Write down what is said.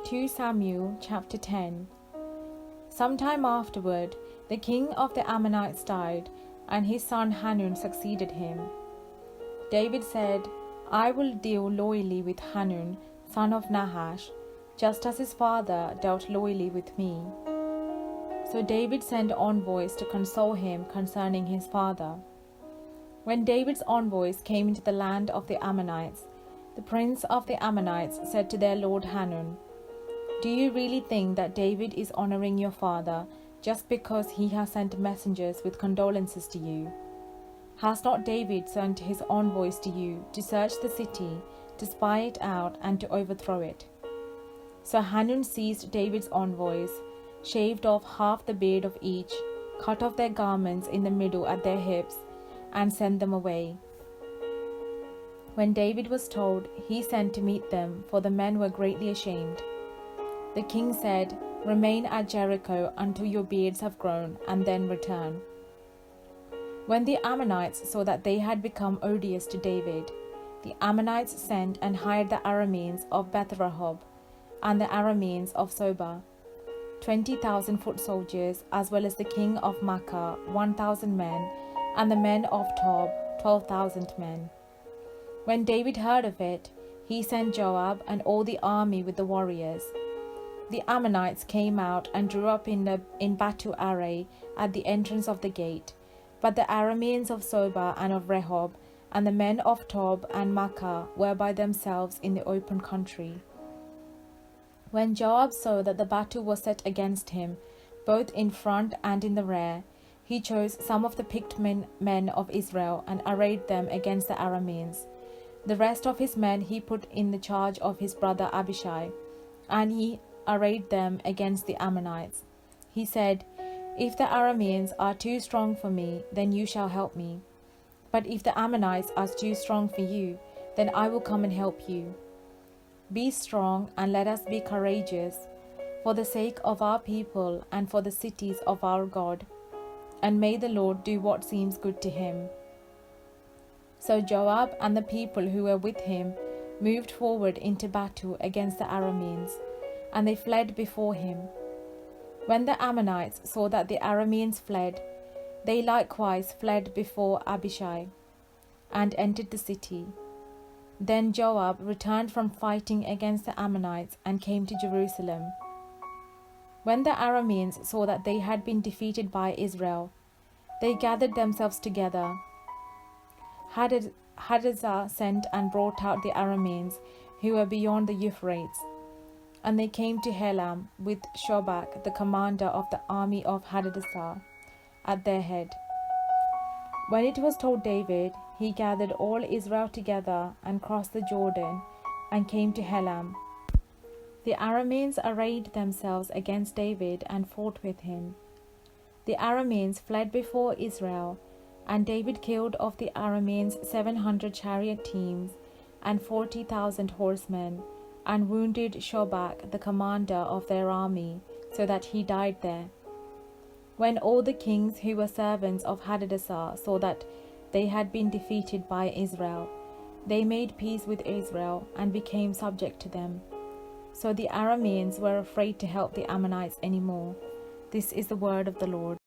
2 Samuel chapter 10. Sometime afterward, the king of the Ammonites died, and his son Hanun succeeded him. David said, I will deal loyally with Hanun, son of Nahash, just as his father dealt loyally with me. So David sent envoys to console him concerning his father. When David's envoys came into the land of the Ammonites, the prince of the Ammonites said to their lord Hanun, Do you really think that David is honoring your father just because he has sent messengers with condolences to you? Has not David sent his envoys to you to search the city, to spy it out, and to overthrow it? So Hanun seized David's envoys, shaved off half the beard of each, cut off their garments in the middle at their hips, and sent them away. When David was told, he sent to meet them, for the men were greatly ashamed. The king said, Remain at Jericho until your beards have grown, and then return. When the Ammonites saw that they had become odious to David, the Ammonites sent and hired the Arameans of Beth-rehob and the Arameans of Soba, 20,000 foot soldiers, as well as the king of Makkah, 1,000 men, and the men of Tob, 12,000 men. When David heard of it, he sent Joab and all the army with the warriors. The Ammonites came out and drew up in battle array at the entrance of the gate, but the Arameans of Soba and of Rehob, and the men of Tob and Makkah were by themselves in the open country. When Joab saw that the battle was set against him, both in front and in the rear, he chose some of the picked men of Israel and arrayed them against the Arameans. The rest of his men he put in the charge of his brother Abishai, and he arrayed them against the Ammonites. He said, If the Arameans are too strong for me, then you shall help me. But if the Ammonites are too strong for you, then I will come and help you. Be strong and let us be courageous, for the sake of our people and for the cities of our God, and may the Lord do what seems good to him. So Joab and the people who were with him moved forward into battle against the Arameans, and they fled before him. When the Ammonites saw that the Arameans fled, they likewise fled before Abishai, and entered the city. Then Joab returned from fighting against the Ammonites and came to Jerusalem. When the Arameans saw that they had been defeated by Israel, they gathered themselves together. Hadassah sent and brought out the Arameans who were beyond the Euphrates, and they came to Helam with Shobak, the commander of the army of Hadassah, at their head. When it was told David, he gathered all Israel together and crossed the Jordan and came to Helam. The Arameans arrayed themselves against David and fought with him. The Arameans fled before Israel, and David killed of the Arameans 700 chariot teams and 40,000 horsemen, and wounded Shobak, the commander of their army, so that he died there. When all the kings who were servants of Hadassah saw that they had been defeated by Israel, they made peace with Israel and became subject to them. So the Arameans were afraid to help the Ammonites any more. This is the word of the Lord.